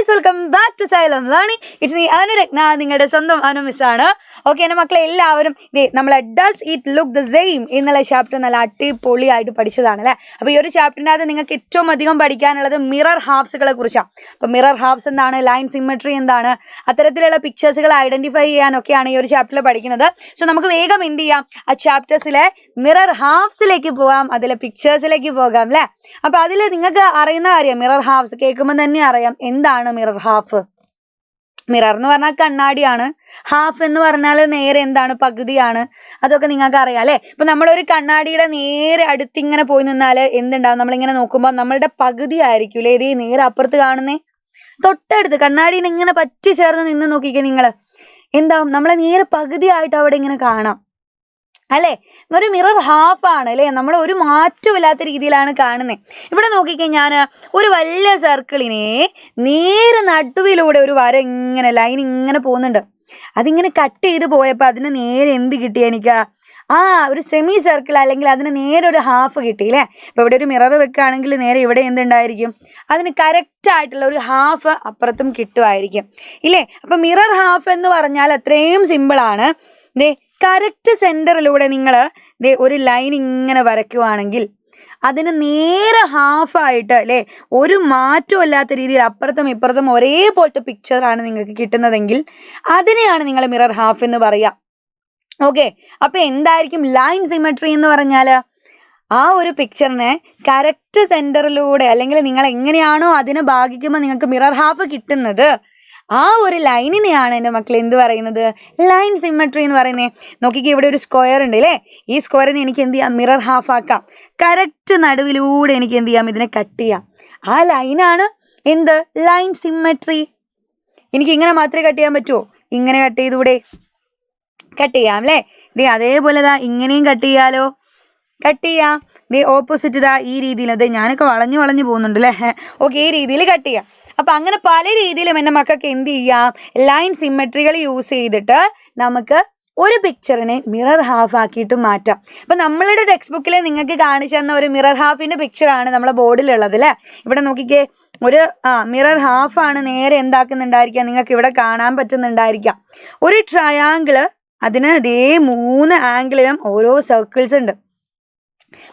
Guys, welcome back to Xylem learning. It's me Anuratna, നിങ്ങളുടെ സ്വന്തം അനു മിസ്സാണ്. ഓക്കെ, എൻ്റെ മക്കളെ എല്ലാവരും നമ്മളെ does it look the same എന്നുള്ള ചാപ്റ്റർ നല്ല അടിപൊളിയായിട്ട് പഠിച്ചതാണ് അല്ലേ. അപ്പോൾ ഈ ഒരു ചാപ്റ്ററിനകത്ത് നിങ്ങൾക്ക് ഏറ്റവും അധികം പഠിക്കാനുള്ളത് മിറർ ഹാഫ്സുകളെ കുറിച്ചാണ്. അപ്പോൾ മിറർ ഹാഫ്സ് എന്താണ്, ലൈൻ സിമ്മട്രി എന്താണ്, അത്തരത്തിലുള്ള പിക്ചേഴ്സുകൾ ഐഡന്റിഫൈ ചെയ്യാനൊക്കെയാണ് ഈ ഒരു ചാപ്റ്ററിൽ പഠിക്കുന്നത്. സോ നമുക്ക് വേഗം എന്ത് ചെയ്യാം, ആ ചാപ്റ്റേഴ്സിലെ മിറർ ഹാഫ്സിലേക്ക് പോകാം, അതിലെ പിക്ചേഴ്സിലേക്ക് പോകാം അല്ലേ. അപ്പോൾ അതിൽ നിങ്ങൾക്ക് അറിയുന്ന കാര്യം, മിറർ ഹാഫ്സ് കേൾക്കുമ്പോൾ തന്നെ അറിയാം എന്താണ് മിറർ ഹാഫ്. മിറർ എന്ന് പറഞ്ഞാൽ കണ്ണാടിയാണ്, ഹാഫ് എന്ന് പറഞ്ഞാൽ നേരെ എന്താണ്, പകുതിയാണ്. അതൊക്കെ നിങ്ങൾക്ക് അറിയാം അല്ലേ. ഇപ്പൊ നമ്മളൊരു കണ്ണാടിയുടെ നേരെ അടുത്തിങ്ങനെ പോയി നിന്നാൽ എന്തുണ്ടാവും, നമ്മളിങ്ങനെ നോക്കുമ്പോൾ നമ്മളുടെ പകുതി ആയിരിക്കും അല്ലേ ഇതേ നേരെ അപ്പുറത്ത് കാണുന്നേ. തൊട്ടടുത്ത് കണ്ണാടിനെ ഇങ്ങനെ പറ്റി ചേർന്ന് നിന്ന് നോക്കിക്കേ നിങ്ങൾ, എന്താവും, നമ്മളെ നേരെ പകുതി ആയിട്ട് അവിടെ ഇങ്ങനെ കാണാം അല്ലേ. ഒരു മിറർ ഹാഫ് ആണ് അല്ലേ, നമ്മൾ ഒരു മാറ്റവും ഇല്ലാത്ത രീതിയിലാണ് കാണുന്നത്. ഇവിടെ നോക്കിക്കഴിഞ്ഞാൽ ഒരു വലിയ സർക്കിളിനെ നേരെ നടുവിലൂടെ ഒരു വര ഇങ്ങനെ ലൈൻ ഇങ്ങനെ പോകുന്നുണ്ട്. അതിങ്ങനെ കട്ട് ചെയ്ത് പോയപ്പോൾ അതിന് നേരെ എന്ത് കിട്ടി എനിക്ക്, ഒരു സെമി സർക്കിൾ അല്ലെങ്കിൽ അതിന് നേരെ ഒരു ഹാഫ് കിട്ടിയില്ലേ. ഇപ്പോൾ ഇവിടെ ഒരു മിറർ വെക്കുകയാണെങ്കിൽ നേരെ ഇവിടെ എന്തുണ്ടായിരിക്കും, അതിന് കറക്റ്റ് ആയിട്ടുള്ള ഒരു ഹാഫ് അപ്പുറത്തും കിട്ടുമായിരിക്കും ഇല്ലേ. അപ്പം മിറർ ഹാഫ് എന്ന് പറഞ്ഞാൽ അത്രയും സിമ്പിളാണ്. കറക്റ്റ് സെൻറ്ററിലൂടെ നിങ്ങൾ ഒരു ലൈൻ ഇങ്ങനെ വരയ്ക്കുവാണെങ്കിൽ അതിന് നേരെ ഹാഫായിട്ട് അല്ലേ, ഒരു മാറ്റവും ഇല്ലാത്ത രീതിയിൽ അപ്പുറത്തും ഇപ്പുറത്തും ഒരേപോലത്തെ പിക്ചറാണ് നിങ്ങൾക്ക് കിട്ടുന്നതെങ്കിൽ അതിനെയാണ് നിങ്ങൾ മിറർ ഹാഫ് എന്ന് പറയുക. ഓക്കെ, അപ്പോൾ എന്തായിരിക്കും ലൈൻ സിമെട്രി എന്ന് പറഞ്ഞാൽ, ആ ഒരു പിക്ചറിനെ കറക്റ്റ് സെൻറ്ററിലൂടെ അല്ലെങ്കിൽ നിങ്ങൾ എങ്ങനെയാണോ അതിനെ ഭാഗിക്കുമ്പോൾ നിങ്ങൾക്ക് മിറർ ഹാഫ് കിട്ടുന്നത്, ആ ഒരു ലൈനിനെയാണ് എൻ്റെ മക്കൾ എന്ത് പറയുന്നത്, ലൈൻ സിമ്മട്രി എന്ന് പറയുന്നത്. നോക്കിക്കേ, ഇവിടെ ഒരു സ്ക്വയർ ഉണ്ട് അല്ലേ. ഈ സ്ക്വയറിനെ എനിക്ക് എന്ത് ചെയ്യാം, മിറർ ഹാഫ് ആക്കാം. കറക്റ്റ് നടുവിലൂടെ എനിക്ക് എന്ത് ചെയ്യാം, ഇതിനെ കട്ട് ചെയ്യാം. ആ ലൈനാണ് എന്ത്, ലൈൻ സിമ്മട്രി. എനിക്ക് ഇങ്ങനെ മാത്രമേ കട്ട് ചെയ്യാൻ പറ്റുമോ, ഇങ്ങനെ കട്ട് ചെയ്തൂടെ, കട്ട് ചെയ്യാം അല്ലേ. അതേപോലെ ഇങ്ങനെയും കട്ട് ചെയ്യാലോ, കട്ട് ചെയ്യാം. ഓപ്പോസിറ്റ് ഈ രീതിയിൽ, ഞാനൊക്കെ വളഞ്ഞു പോകുന്നുണ്ട് അല്ലേ. ഓക്കെ, ഈ രീതിയിൽ കട്ട് ചെയ്യാം. അപ്പം അങ്ങനെ പല രീതിയിലും എൻ്റെ മക്കൾക്ക് എന്ത് ചെയ്യാം, ലൈൻ സിമ്മട്രികൾ യൂസ് ചെയ്തിട്ട് നമുക്ക് ഒരു പിക്ചറിനെ മിറർ ഹാഫ് ആക്കിയിട്ട് മാറ്റാം. അപ്പം നമ്മളുടെ ടെക്സ്റ്റ് ബുക്കിൽ നിങ്ങൾക്ക് കാണിച്ചു തന്ന ഒരു മിറർ ഹാഫിൻ്റെ പിക്ചറാണ് നമ്മളെ ബോർഡിലുള്ളത് അല്ലേ. ഇവിടെ നോക്കിക്കേ, ഒരു മിറർ ഹാഫാണ് നേരെ എന്താക്കുന്നുണ്ടായിരിക്കാം, നിങ്ങൾക്ക് ഇവിടെ കാണാൻ പറ്റുന്നുണ്ടായിരിക്കാം. ഒരു ട്രയാങ്കിള്, അതിന് 3 ആംഗിളിലും ഓരോ സർക്കിൾസ് ഉണ്ട്.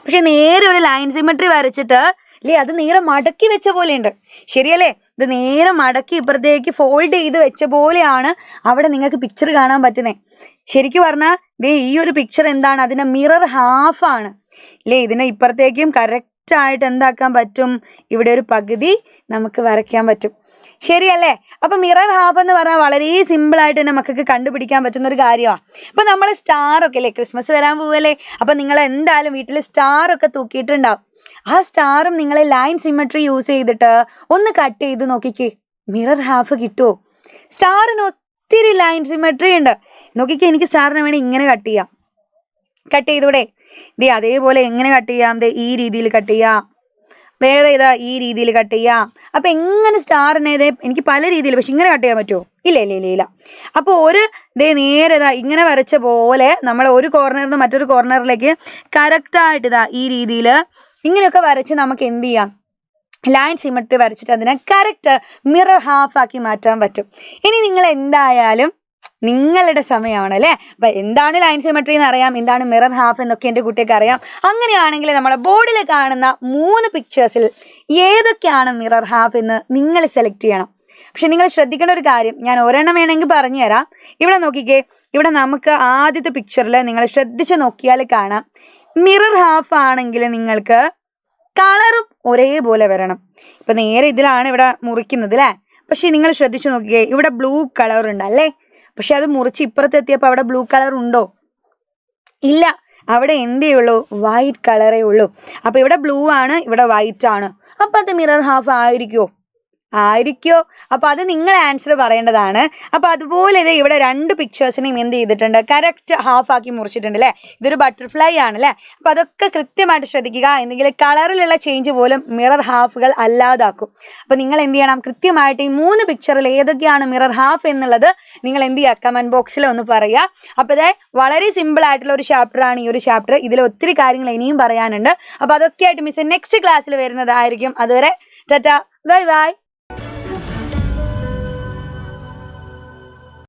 പക്ഷെ നേരെ ഒരു ലൈൻ സിമെട്രി വരച്ചിട്ട് അല്ലേ, അത് നേരെ മടക്കി വെച്ച പോലെ ഉണ്ട്, ശരിയല്ലേ. ഇത് നേരെ മടക്കി ഇപ്പുറത്തേക്ക് ഫോൾഡ് ചെയ്ത് വെച്ച പോലെയാണ് അവിടെ നിങ്ങൾക്ക് പിക്ചർ കാണാൻ പറ്റുന്നത്. ശരിക്കും പറഞ്ഞാൽ ഈ ഒരു പിക്ചർ എന്താണ്, അതിൻ്റെ മിറർ ഹാഫാണ് അല്ലേ. ഇതിനെ ഇപ്പുറത്തേക്കും കറക്റ്റായിട്ട് എന്താക്കാൻ പറ്റും, ഇവിടെ ഒരു പകുതി നമുക്ക് വരയ്ക്കാൻ പറ്റും, ശരിയല്ലേ. അപ്പം മിറർ ഹാഫ് എന്ന് പറഞ്ഞാൽ വളരെ സിമ്പിളായിട്ട് തന്നെ മക്കൾക്ക് കണ്ടുപിടിക്കാൻ പറ്റുന്ന ഒരു കാര്യമാണ്. അപ്പം നമ്മൾ സ്റ്റാറൊക്കെ അല്ലേ, ക്രിസ്മസ് വരാൻ പോവല്ലേ, അപ്പം നിങ്ങൾ എന്തായാലും വീട്ടിൽ സ്റ്റാറൊക്കെ തൂക്കിയിട്ടുണ്ടാവും. ആ സ്റ്റാറും നിങ്ങൾ ലൈൻ സിമ്മട്രി യൂസ് ചെയ്തിട്ട് ഒന്ന് കട്ട് ചെയ്ത് നോക്കിക്കേ, മിറർ ഹാഫ് കിട്ടുമോ. സ്റ്റാറിന് ഒത്തിരി ലൈൻ സിമ്മട്രി ഉണ്ട്. നോക്കിക്കേ, എനിക്ക് സ്റ്റാറിന് വേണ്ടി ഇങ്ങനെ കട്ട് ചെയ്യാം, കട്ട് ചെയ്തൂടെ. അതേപോലെ എങ്ങനെ കട്ട് ചെയ്യാം, ഈ രീതിയിൽ കട്ട് ചെയ്യാം, വേറെ ഈ രീതിയിൽ കട്ട് ചെയ്യാം. അപ്പം എങ്ങനെ സ്റ്റാറിനെ എനിക്ക് പല രീതിയിൽ, പക്ഷെ ഇങ്ങനെ കട്ട് ചെയ്യാൻ പറ്റുമോ, ഇല്ല. അപ്പോൾ ഒരു നേരെ ഇങ്ങനെ വരച്ച പോലെ നമ്മൾ ഒരു കോർണറിൽ നിന്ന് മറ്റൊരു കോർണറിലേക്ക് കറക്റ്റായിട്ട് ഈ രീതിയിൽ ഇങ്ങനെയൊക്കെ വരച്ച് നമുക്ക് എന്ത് ചെയ്യാം, ലൈൻ സിമെട്രി വരച്ചിട്ട് അതിനെ കറക്റ്റ് മിറർ ഹാഫ് ആക്കി മാറ്റാൻ പറ്റും. ഇനി നിങ്ങൾ എന്തായാലും നിങ്ങളുടെ സമയമാണ് അല്ലേ. അപ്പം എന്താണ് ലൈൻ സിമെട്രി എന്ന് അറിയാം, എന്താണ് മിറർ ഹാഫ് എന്നൊക്കെ എൻ്റെ കുട്ടിയൊക്കെ അറിയാം. അങ്ങനെയാണെങ്കിൽ നമ്മുടെ ബോർഡിൽ കാണുന്ന 3 പിക്ചേഴ്സിൽ ഏതൊക്കെയാണ് മിറർ ഹാഫ് എന്ന് നിങ്ങൾ സെലക്ട് ചെയ്യണം. പക്ഷെ നിങ്ങൾ ശ്രദ്ധിക്കേണ്ട ഒരു കാര്യം, ഞാൻ ഒരെണ്ണം വേണമെങ്കിൽ പറഞ്ഞു തരാം. ഇവിടെ നോക്കിക്കേ, ഇവിടെ നമുക്ക് ആദ്യത്തെ പിക്ചറിൽ നിങ്ങൾ ശ്രദ്ധിച്ച് നോക്കിയാൽ കാണാം, മിറർ ഹാഫ് ആണെങ്കിൽ നിങ്ങൾക്ക് കളറും ഒരേപോലെ വരണം. ഇപ്പം നേരെ ഇതിലാണ് ഇവിടെ മുറിക്കുന്നത് അല്ലേ. പക്ഷെ നിങ്ങൾ ശ്രദ്ധിച്ച് നോക്കിക്കേ, ഇവിടെ ബ്ലൂ കളർ ഉണ്ട് അല്ലേ. പക്ഷെ അത് മുറിച്ച് ഇപ്പുറത്തെത്തിയപ്പോൾ അവിടെ ബ്ലൂ കളർ ഉണ്ടോ, ഇല്ല. അവിടെ എന്തേ ഉള്ളൂ, വൈറ്റ് കളറേ ഉള്ളൂ. അപ്പോൾ ഇവിടെ ബ്ലൂ ആണ്, ഇവിടെ വൈറ്റ് ആണ്. അപ്പം അത് മിറർ ഹാഫ് ആയിരിക്കുമോ, അപ്പോൾ അത് നിങ്ങൾ ആൻസർ പറയേണ്ടതാണ്. അപ്പോൾ അതുപോലെ ഇവിടെ 2 പിക്ചേഴ്സിനെയും എന്ത് ചെയ്തിട്ടുണ്ട്, കറക്റ്റ് ഹാഫ് ആക്കി മുറിച്ചിട്ടുണ്ട് അല്ലേ. ഇതൊരു ബട്ടർഫ്ലൈ ആണല്ലേ. അപ്പോൾ അതൊക്കെ കൃത്യമായിട്ട് ശ്രദ്ധിക്കുക. എന്തെങ്കിലും കളറിലുള്ള ചേഞ്ച് പോലും മിറർ ഹാഫുകൾ അല്ലാതാക്കും. അപ്പോൾ നിങ്ങൾ എന്ത് ചെയ്യണം, കൃത്യമായിട്ട് ഈ 3 പിക്ചറിൽ ഏതൊക്കെയാണ് മിറർ ഹാഫ് എന്നുള്ളത് നിങ്ങൾ എന്ത് ചെയ്യുക, കമൻറ്റ് ബോക്സിൽ ഒന്ന് പറയുക. അപ്പോൾ വളരെ സിമ്പിൾ ആയിട്ടുള്ള ഒരു ചാപ്റ്ററാണ് ഈ ഒരു ചാപ്റ്റർ. ഇതിൽ ഒത്തിരി കാര്യങ്ങൾ ഇനിയും പറയാനുണ്ട്. അപ്പോൾ അതൊക്കെ ആയിട്ട് മിസ് നെക്സ്റ്റ് ക്ലാസ്സിൽ വരുന്നതായിരിക്കും. അതുവരെ ടാറ്റാ, ബൈ ബൈ.